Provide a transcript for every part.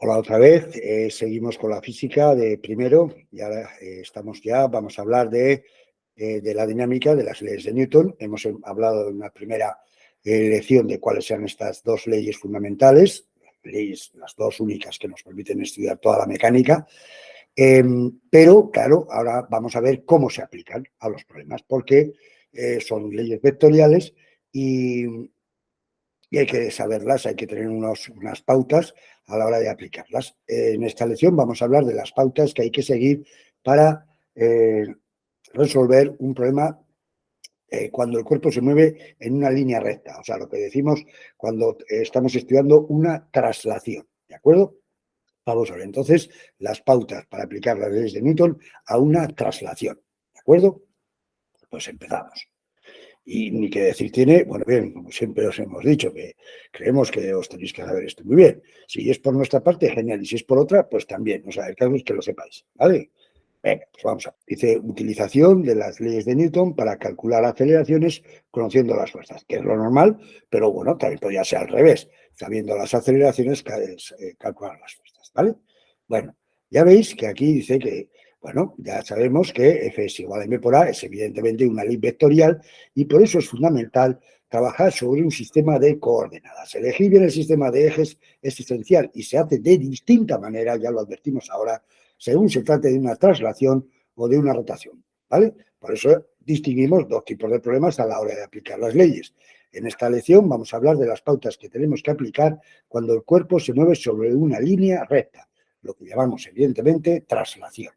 Hola otra vez, seguimos con la física de primero y ahora vamos a hablar de la dinámica de las leyes de Newton. Hemos hablado en una primera lección de cuáles sean estas dos leyes fundamentales, las dos únicas que nos permiten estudiar toda la mecánica, pero claro, ahora vamos a ver cómo se aplican a los problemas, porque son leyes vectoriales y hay que saberlas, hay que tener unas pautas a la hora de aplicarlas. En esta lección vamos a hablar de las pautas que hay que seguir para resolver un problema cuando el cuerpo se mueve en una línea recta, o sea, lo que decimos cuando estamos estudiando una traslación, ¿de acuerdo? Vamos a ver, entonces, las pautas para aplicar las leyes de Newton a una traslación, ¿de acuerdo? Pues empezamos. Y ni que decir tiene, bueno, bien, como siempre os hemos dicho, que creemos que os tenéis que saber esto muy bien. Si es por nuestra parte, genial, y si es por otra, pues también, o sea, el caso es que lo sepáis, ¿vale? Venga, pues vamos a ver. Dice, utilización de las leyes de Newton para calcular aceleraciones conociendo las fuerzas, que es lo normal, pero bueno, también podría ser al revés, sabiendo las aceleraciones, calcular las fuerzas, ¿vale? Bueno, ya veis que aquí dice que, bueno, ya sabemos que F es igual a M por A, es evidentemente una ley vectorial, y por eso es fundamental trabajar sobre un sistema de coordenadas. Elegir bien el sistema de ejes es esencial y se hace de distinta manera, ya lo advertimos ahora, según se trate de una traslación o de una rotación, ¿vale? Por eso distinguimos dos tipos de problemas a la hora de aplicar las leyes. En esta lección vamos a hablar de las pautas que tenemos que aplicar cuando el cuerpo se mueve sobre una línea recta, lo que llamamos evidentemente traslación.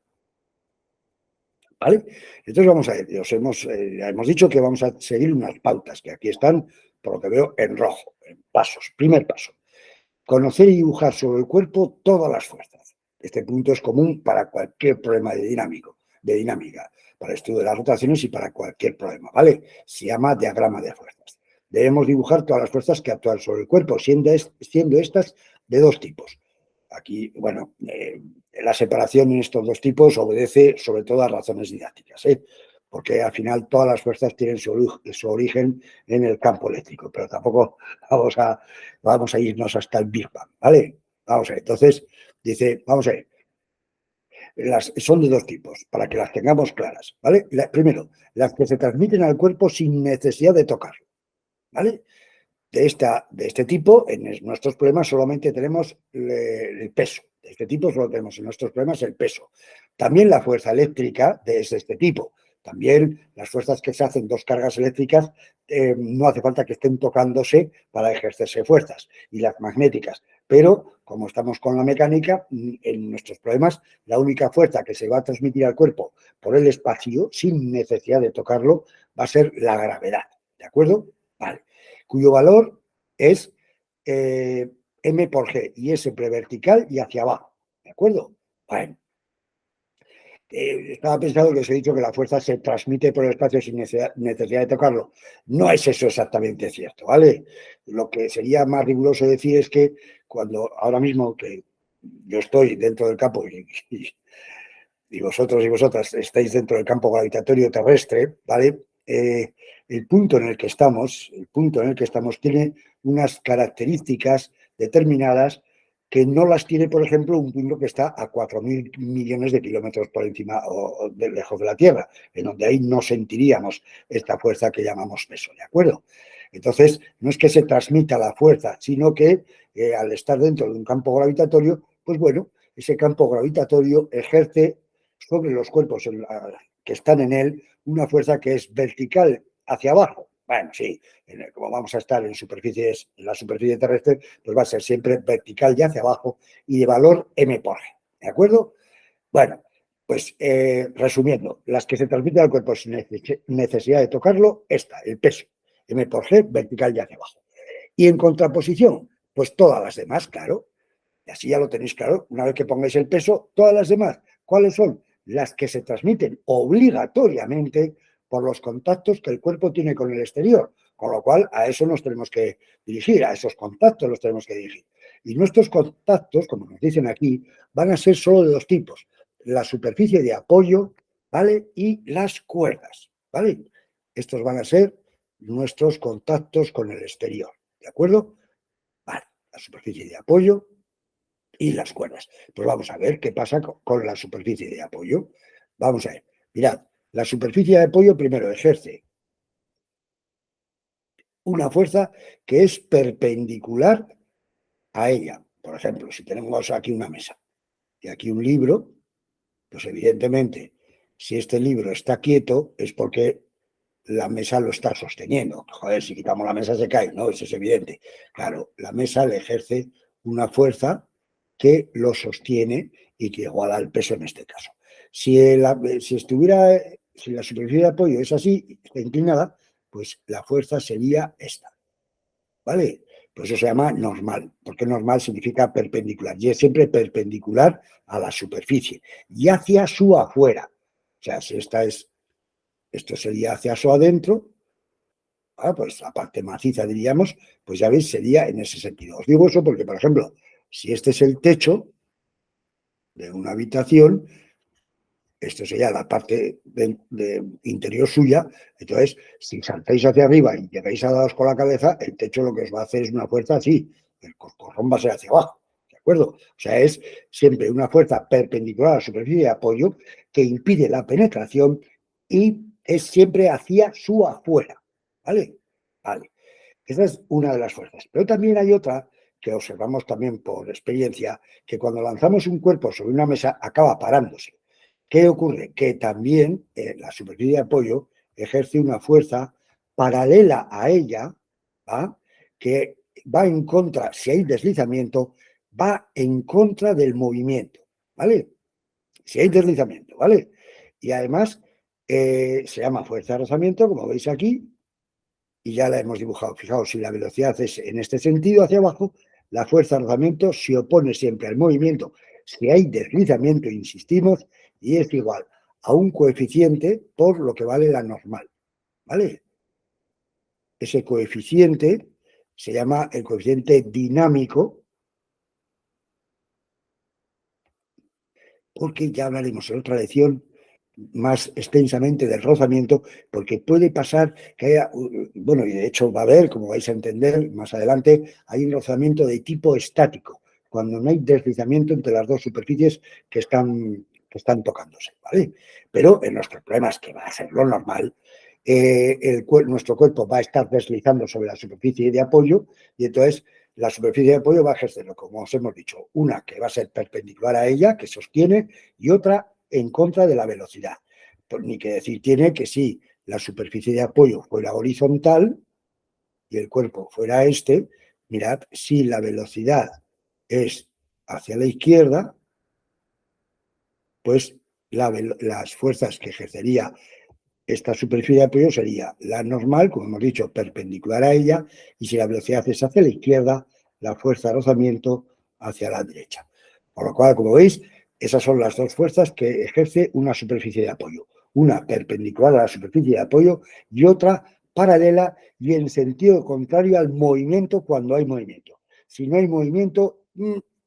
¿Vale? Entonces vamos a ver, hemos dicho que vamos a seguir unas pautas que aquí están, por lo que veo, en rojo, en pasos. Primer paso, conocer y dibujar sobre el cuerpo todas las fuerzas. Este punto es común para cualquier problema de dinámica, para el estudio de las rotaciones y para cualquier problema, ¿vale? Se llama diagrama de fuerzas. Debemos dibujar todas las fuerzas que actúan sobre el cuerpo, siendo estas de dos tipos. Aquí, bueno, la separación en estos dos tipos obedece sobre todo a razones didácticas, porque al final todas las fuerzas tienen su origen en el campo eléctrico, pero tampoco vamos a irnos hasta el Big Bang, ¿vale? Vamos a ver, entonces, dice, vamos a ver, son de dos tipos, para que las tengamos claras, ¿vale? Primero, las que se transmiten al cuerpo sin necesidad de tocarlo, ¿vale? De este tipo, en nuestros problemas solamente tenemos el peso. De este tipo solo tenemos en nuestros problemas el peso. También la fuerza eléctrica es de este tipo. También las fuerzas que se hacen dos cargas eléctricas no hace falta que estén tocándose para ejercerse fuerzas. Y las magnéticas. Pero, como estamos con la mecánica, en nuestros problemas, la única fuerza que se va a transmitir al cuerpo por el espacio, sin necesidad de tocarlo, va a ser la gravedad. ¿De acuerdo? Vale, cuyo valor es M por G y es siempre vertical y hacia abajo. ¿De acuerdo? Bueno, estaba pensando que os he dicho que la fuerza se transmite por el espacio sin necesidad de tocarlo. No es eso exactamente cierto, ¿vale? Lo que sería más riguroso decir es que cuando ahora mismo que yo estoy dentro del campo y vosotros y vosotras estáis dentro del campo gravitatorio terrestre, ¿vale? El punto en el que estamos tiene unas características determinadas que no las tiene, por ejemplo, un punto que está a 4.000 millones de kilómetros por encima o de lejos de la Tierra, en donde ahí no sentiríamos esta fuerza que llamamos peso, ¿de acuerdo? Entonces, no es que se transmita la fuerza, sino que al estar dentro de un campo gravitatorio, pues bueno, ese campo gravitatorio ejerce sobre los cuerpos que están en él una fuerza que es vertical hacia abajo. Bueno, sí, como vamos a estar en la superficie terrestre, pues va a ser siempre vertical y hacia abajo y de valor m por g. ¿De acuerdo? Bueno, pues resumiendo, las que se transmiten al cuerpo sin necesidad de tocarlo, el peso, m por g, vertical y hacia abajo. Y en contraposición, pues todas las demás, claro. Y así ya lo tenéis claro. Una vez que pongáis el peso, todas las demás, ¿cuáles son? Las que se transmiten obligatoriamente por los contactos que el cuerpo tiene con el exterior. Con lo cual, a eso nos tenemos que dirigir, a esos contactos los tenemos que dirigir. Y nuestros contactos, como nos dicen aquí, van a ser solo de dos tipos. La superficie de apoyo, ¿vale? Y las cuerdas, ¿vale? Estos van a ser nuestros contactos con el exterior, ¿de acuerdo? Vale, la superficie de apoyo y las cuerdas. Pues vamos a ver qué pasa con la superficie de apoyo. Vamos a ver. Mirad, la superficie de apoyo primero ejerce una fuerza que es perpendicular a ella. Por ejemplo, si tenemos aquí una mesa y aquí un libro, pues evidentemente, si este libro está quieto es porque la mesa lo está sosteniendo. Joder, si quitamos la mesa se cae, ¿no? Eso es evidente. Claro, la mesa le ejerce una fuerza que lo sostiene y que iguala el peso en este caso. Si la superficie de apoyo es así, está inclinada, pues la fuerza sería esta, ¿vale? Pues eso se llama normal, porque normal significa perpendicular, y es siempre perpendicular a la superficie y hacia su afuera. O sea, si esto sería hacia su adentro, pues la parte maciza, diríamos, pues ya veis, sería en ese sentido. Os digo eso porque, por ejemplo, si este es el techo de una habitación, esto sería la parte de interior suya, entonces, si saltáis hacia arriba y llegáis a daros con la cabeza, el techo lo que os va a hacer es una fuerza así, el corcón va a ser hacia abajo, ¿de acuerdo? O sea, es siempre una fuerza perpendicular a la superficie de apoyo que impide la penetración y es siempre hacia su afuera, ¿vale? Vale. Esa es una de las fuerzas. Pero también hay otra que observamos también por experiencia, que cuando lanzamos un cuerpo sobre una mesa acaba parándose. ¿Qué ocurre? Que también la superficie de apoyo ejerce una fuerza paralela a ella, ¿va? Que va en contra, si hay deslizamiento, va en contra del movimiento, ¿vale? Si hay deslizamiento, ¿vale? Y además se llama fuerza de rozamiento, como veis aquí, y ya la hemos dibujado. Fijaos, si la velocidad es en este sentido hacia abajo, la fuerza de rozamiento se opone siempre al movimiento. Si hay deslizamiento, insistimos, y es igual a un coeficiente por lo que vale la normal, ¿vale? Ese coeficiente se llama el coeficiente dinámico, porque ya hablaremos en otra lección más extensamente del rozamiento, porque puede pasar que haya, bueno, y de hecho va a haber, como vais a entender más adelante, hay un rozamiento de tipo estático, cuando no hay deslizamiento entre las dos superficies que están tocándose, ¿vale? Pero en nuestros problemas, que va a ser lo normal, nuestro cuerpo va a estar deslizando sobre la superficie de apoyo y entonces la superficie de apoyo va a ejercerlo, como os hemos dicho, una que va a ser perpendicular a ella, que sostiene, y otra en contra de la velocidad. Pues ni que decir tiene que si la superficie de apoyo fuera horizontal y el cuerpo fuera este, mirad, si la velocidad es hacia la izquierda, pues las fuerzas que ejercería esta superficie de apoyo sería la normal, como hemos dicho, perpendicular a ella, y si la velocidad es hacia la izquierda, la fuerza de rozamiento hacia la derecha. Por lo cual, como veis, esas son las dos fuerzas que ejerce una superficie de apoyo. Una perpendicular a la superficie de apoyo y otra paralela y en sentido contrario al movimiento cuando hay movimiento. Si no hay movimiento,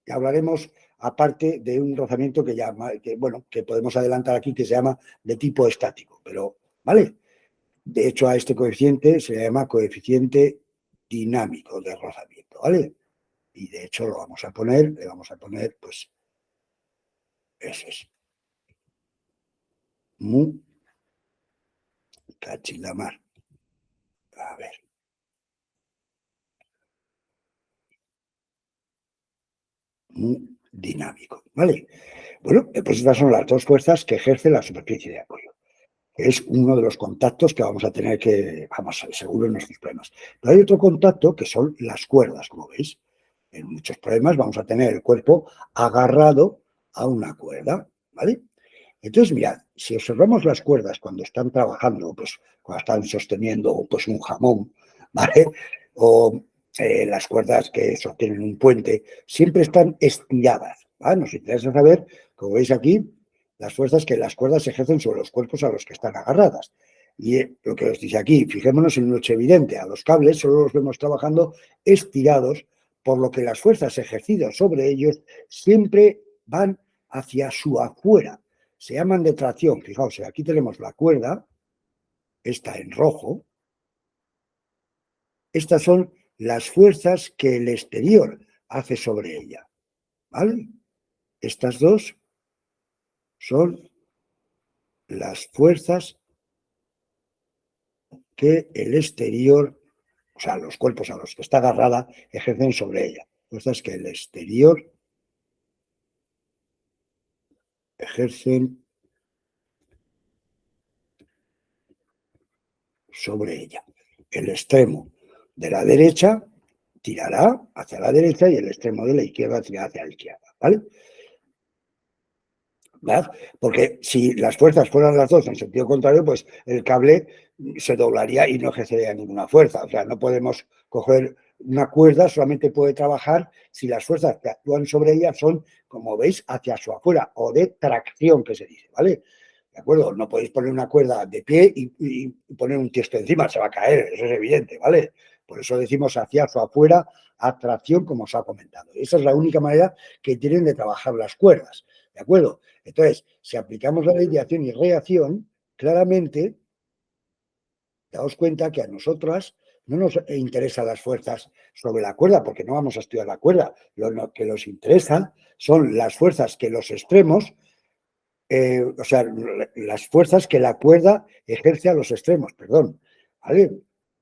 hablaremos aparte de un rozamiento que podemos adelantar aquí, que se llama de tipo estático, pero ¿vale? De hecho, a este coeficiente se le llama coeficiente dinámico de rozamiento, ¿vale? Y de hecho le vamos a poner, pues, eso es, mu cachilamar. A ver, mu dinámico, ¿vale? Bueno, pues estas son las dos fuerzas que ejerce la superficie de apoyo. Es uno de los contactos que vamos a tener seguro en nuestros problemas. Pero hay otro contacto que son las cuerdas, como veis. En muchos problemas vamos a tener el cuerpo agarrado a una cuerda, ¿vale? Entonces, mirad, si observamos las cuerdas cuando están trabajando, pues cuando están sosteniendo pues, un jamón, ¿vale? O las cuerdas que sostienen un puente, siempre están estiradas, ¿vale? Nos interesa saber, como veis aquí, las fuerzas que las cuerdas ejercen sobre los cuerpos a los que están agarradas. Y lo que os dice aquí, fijémonos en un hecho evidente, a los cables solo los vemos trabajando estirados, por lo que las fuerzas ejercidas sobre ellos siempre van hacia su afuera. Se llaman de tracción. Fijaos, aquí tenemos la cuerda, está en rojo. Estas son las fuerzas que el exterior hace sobre ella. ¿vale? Estas dos son las fuerzas que el exterior, o sea, los cuerpos a los que está agarrada, ejercen sobre ella. Fuerzas que el exterior ejercen sobre ella. El extremo de la derecha tirará hacia la derecha y el extremo de la izquierda tirará hacia la izquierda, ¿vale? ¿Verdad? Porque si las fuerzas fueran las dos en sentido contrario, pues el cable se doblaría y no ejercería ninguna fuerza. O sea, no podemos coger una cuerda, solamente puede trabajar si las fuerzas que actúan sobre ella son, como veis, hacia su afuera o de tracción, que se dice, ¿vale? ¿De acuerdo? No podéis poner una cuerda de pie y poner un tiesto encima, se va a caer, eso es evidente, ¿vale? Por eso decimos hacia su afuera, atracción, como os ha comentado. Esa es la única manera que tienen de trabajar las cuerdas, ¿de acuerdo? Entonces, si aplicamos la ley de acción y reacción, claramente, daos cuenta que a nosotras no nos interesan las fuerzas sobre la cuerda, porque no vamos a estudiar la cuerda. Lo que nos interesa son las fuerzas que los extremos, o sea, las fuerzas que la cuerda ejerce a los extremos, perdón. ¿Vale?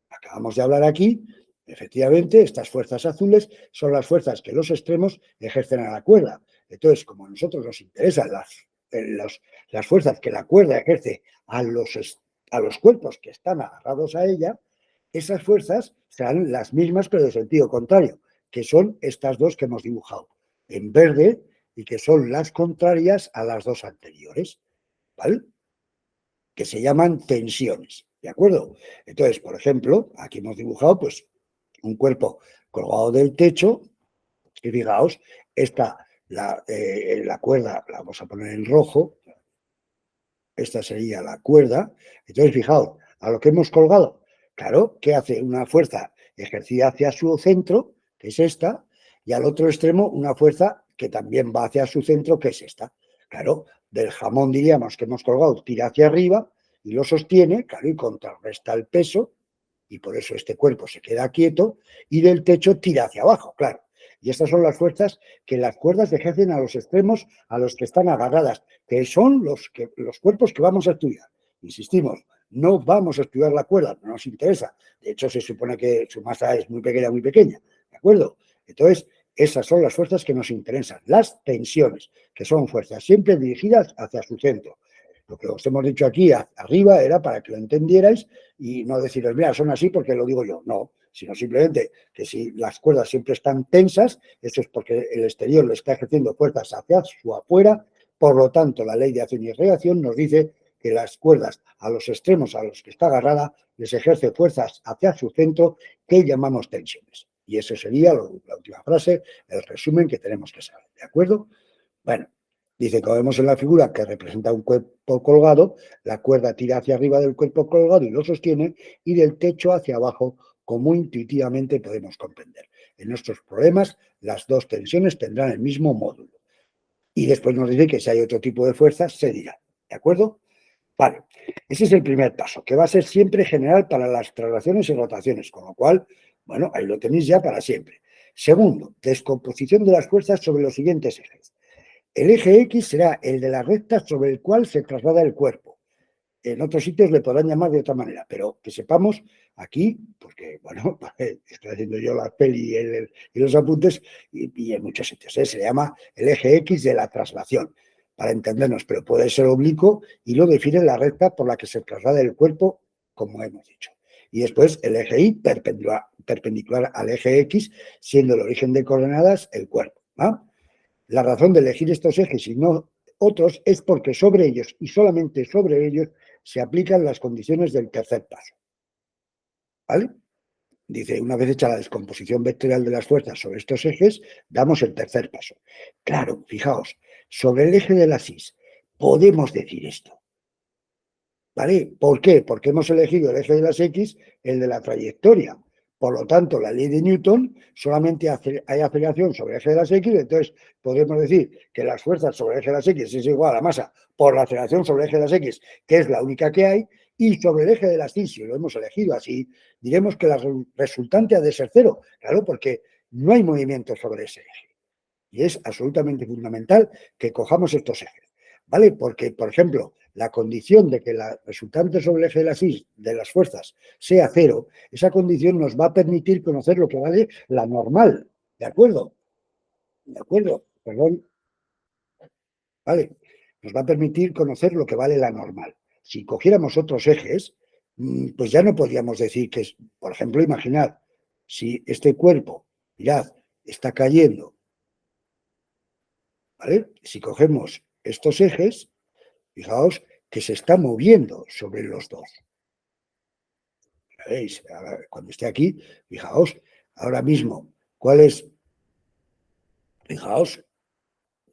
Acabamos de hablar aquí, efectivamente, estas fuerzas azules son las fuerzas que los extremos ejercen a la cuerda. Entonces, como a nosotros nos interesan las fuerzas que la cuerda ejerce a los cuerpos que están agarrados a ella, esas fuerzas serán las mismas pero de sentido contrario, que son estas dos que hemos dibujado en verde y que son las contrarias a las dos anteriores, ¿vale? Que se llaman tensiones, ¿de acuerdo? Entonces, por ejemplo, aquí hemos dibujado pues un cuerpo colgado del techo y fijaos, la cuerda la vamos a poner en rojo, esta sería la cuerda, entonces fijaos, a lo que hemos colgado, claro, ¿qué hace? Una fuerza ejercida hacia su centro, que es esta, y al otro extremo una fuerza que también va hacia su centro, que es esta. Claro, del jamón diríamos que hemos colgado, tira hacia arriba y lo sostiene, claro, y contrarresta el peso, y por eso este cuerpo se queda quieto, y del techo tira hacia abajo, claro. Y estas son las fuerzas que las cuerdas ejercen a los extremos a los que están agarradas, que son los cuerpos que vamos a estudiar. Insistimos, no vamos a estudiar la cuerda, no nos interesa. De hecho, se supone que su masa es muy pequeña, ¿de acuerdo? Entonces, esas son las fuerzas que nos interesan, las tensiones, que son fuerzas siempre dirigidas hacia su centro. Lo que os hemos dicho aquí arriba era para que lo entendierais y no deciros, mira, son así porque lo digo yo. No, sino simplemente que si las cuerdas siempre están tensas, eso es porque el exterior le está ejerciendo fuerzas hacia su afuera. Por lo tanto, la ley de acción y reacción nos dice que las cuerdas a los extremos a los que está agarrada les ejerce fuerzas hacia su centro que llamamos tensiones. Y eso sería la última frase, el resumen que tenemos que saber. ¿De acuerdo? Bueno, dice, como vemos en la figura que representa un cuerpo colgado, la cuerda tira hacia arriba del cuerpo colgado y lo sostiene, y del techo hacia abajo, como intuitivamente podemos comprender. En nuestros problemas, las dos tensiones tendrán el mismo módulo. Y después nos dice que si hay otro tipo de fuerzas, se dirá. ¿De acuerdo? Vale, ese es el primer paso, que va a ser siempre general para las traslaciones y rotaciones, con lo cual, bueno, ahí lo tenéis ya para siempre. Segundo, descomposición de las fuerzas sobre los siguientes ejes. El eje X será el de la recta sobre el cual se traslada el cuerpo. En otros sitios le podrán llamar de otra manera, pero que sepamos aquí, porque, bueno, estoy haciendo yo la peli y los apuntes, y en muchos sitios, se le llama el eje X de la traslación, para entendernos, pero puede ser oblicuo y lo define la recta por la que se traslada el cuerpo, como hemos dicho. Y después el eje Y perpendicular al eje X, siendo el origen de coordenadas el cuerpo. ¿Ah? La razón de elegir estos ejes y no otros es porque sobre ellos y solamente sobre ellos se aplican las condiciones del tercer paso. ¿Vale? Dice, una vez hecha la descomposición vectorial de las fuerzas sobre estos ejes, damos el tercer paso. Claro, fijaos, sobre el eje de la SIS podemos decir esto. ¿Vale? ¿Por qué? Porque hemos elegido el eje de las X, el de la trayectoria. Por lo tanto, la ley de Newton solamente hay aceleración sobre el eje de las X, entonces podemos decir que las fuerzas sobre el eje de las X es igual a la masa por la aceleración sobre el eje de las X, que es la única que hay, y sobre el eje de las Y, si lo hemos elegido así, diremos que la resultante ha de ser cero, claro, porque no hay movimiento sobre ese eje. Y es absolutamente fundamental que cojamos estos ejes, ¿vale? Porque, por ejemplo, la condición de que la resultante sobre el eje de las fuerzas sea cero, esa condición nos va a permitir conocer lo que vale la normal, ¿de acuerdo? ¿De acuerdo? Perdón, ¿vale? Nos va a permitir conocer lo que vale la normal. Si cogiéramos otros ejes, pues ya no podríamos decir que es, por ejemplo, imaginad, si este cuerpo, mirad, está cayendo, ¿vale? Si cogemos estos ejes, fijaos que se está moviendo sobre los dos. ¿Veis? Cuando esté aquí, fijaos, ahora mismo, ¿cuál es? Fijaos,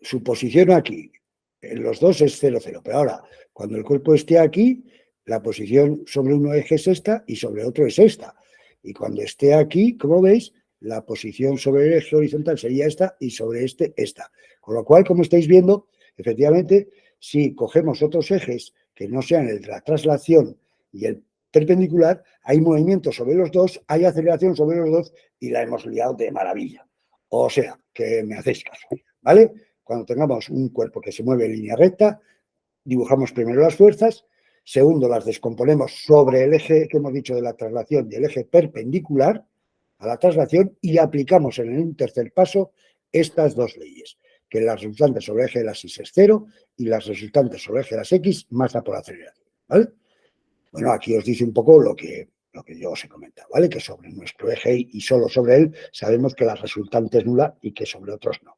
su posición aquí, en los dos es 0, 0, pero ahora, cuando el cuerpo esté aquí, la posición sobre uno eje es esta y sobre otro es esta. Y cuando esté aquí, como veis, la posición sobre el eje horizontal sería esta y sobre este esta. Con lo cual, como estáis viendo, efectivamente, si cogemos otros ejes que no sean el de la traslación y el perpendicular, hay movimiento sobre los dos, hay aceleración sobre los dos y la hemos liado de maravilla. O sea, que me hacéis caso, ¿vale? Cuando tengamos un cuerpo que se mueve en línea recta, dibujamos primero las fuerzas, segundo las descomponemos sobre el eje que hemos dicho de la traslación y el eje perpendicular a la traslación y aplicamos en un tercer paso estas dos leyes, que las resultantes sobre el eje de las y es cero y las resultantes sobre el eje de las x masa por aceleración, ¿vale? Bueno, aquí os dice un poco lo que yo os he comentado, ¿vale? Que sobre nuestro eje y solo sobre él sabemos que la resultante es nula y que sobre otros no.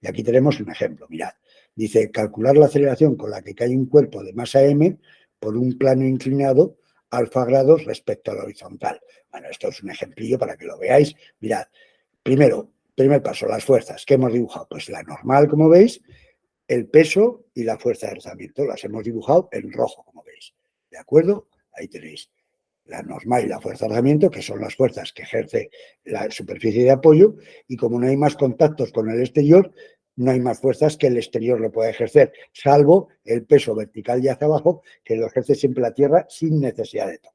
Y aquí tenemos un ejemplo, mirad. Dice, calcular la aceleración con la que cae un cuerpo de masa m por un plano inclinado alfa grados respecto a la horizontal. Bueno, esto es un ejemplillo para que lo veáis. Mirad, primero, primer paso, las fuerzas. ¿Qué hemos dibujado? Pues la normal, como veis, el peso y la fuerza de rozamiento. Las hemos dibujado en rojo, como veis. ¿De acuerdo? Ahí tenéis la normal y la fuerza de rozamiento, que son las fuerzas que ejerce la superficie de apoyo, y como no hay más contactos con el exterior, no hay más fuerzas que el exterior lo pueda ejercer, salvo el peso vertical y hacia abajo, que lo ejerce siempre la Tierra sin necesidad de todo.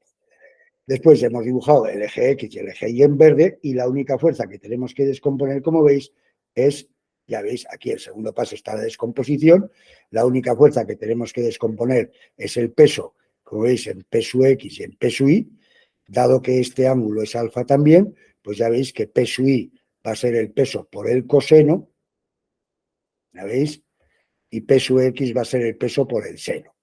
Después hemos dibujado el eje X y el eje Y en verde, y la única fuerza que tenemos que descomponer, como veis, es, ya veis, aquí el segundo paso está la descomposición, la única fuerza que tenemos que descomponer es el peso, como veis, en P sub X y en P sub Y. Dado que este ángulo es alfa también, pues ya veis que P sub Y va a ser el peso por el coseno, ¿ya veis? Y P sub X va a ser el peso por el seno.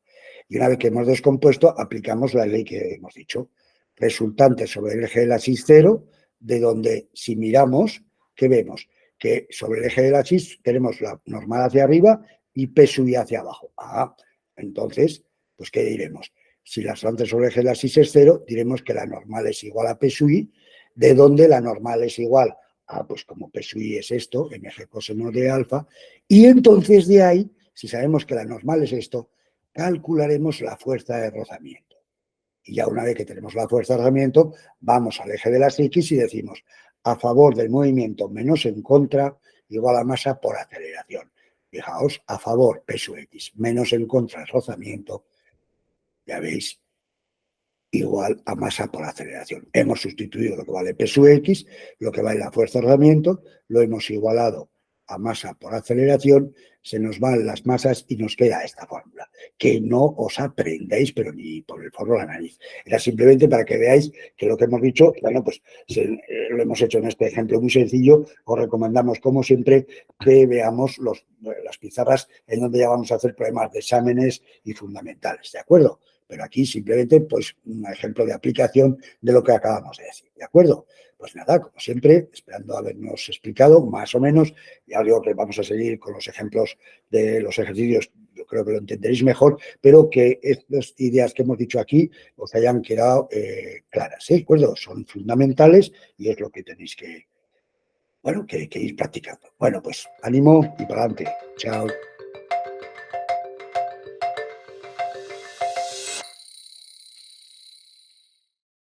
Y una vez que hemos descompuesto, aplicamos la ley que hemos dicho. Resultante sobre el eje de la x 0, de donde si miramos, ¿qué vemos? Que sobre el eje de la x tenemos la normal hacia arriba y P sub I hacia abajo. Ah, entonces, pues ¿qué diremos? Si la resultante sobre el eje de la x es 0, diremos que la normal es igual a P sub I, de donde la normal es igual a, pues como P sub I es esto, en eje coseno de alfa, y entonces de ahí, si sabemos que la normal es esto, calcularemos la fuerza de rozamiento. Y ya una vez que tenemos la fuerza de rozamiento, vamos al eje de las X y decimos a favor del movimiento menos en contra igual a masa por aceleración. Fijaos, a favor peso X menos en contra el rozamiento, ya veis, igual a masa por aceleración. Hemos sustituido lo que vale peso X, lo que vale la fuerza de rozamiento, lo hemos igualado a masa por aceleración, se nos van las masas y nos queda esta fórmula, que no os aprendáis, pero ni por el forro de la nariz. Era simplemente para que veáis que lo que hemos dicho, bueno, pues lo hemos hecho en este ejemplo muy sencillo. Os recomendamos, como siempre, que veamos las pizarras en donde ya vamos a hacer problemas de exámenes y fundamentales, ¿de acuerdo? Pero aquí simplemente, pues, un ejemplo de aplicación de lo que acabamos de decir, ¿de acuerdo? Pues nada, como siempre, esperando habernos explicado más o menos, ya os digo que vamos a seguir con los ejemplos de los ejercicios, yo creo que lo entenderéis mejor, pero que estas ideas que hemos dicho aquí os hayan quedado claras, ¿de acuerdo? Son fundamentales y es lo que tenéis que, bueno, que ir practicando. Bueno, pues ánimo y para adelante. Chao.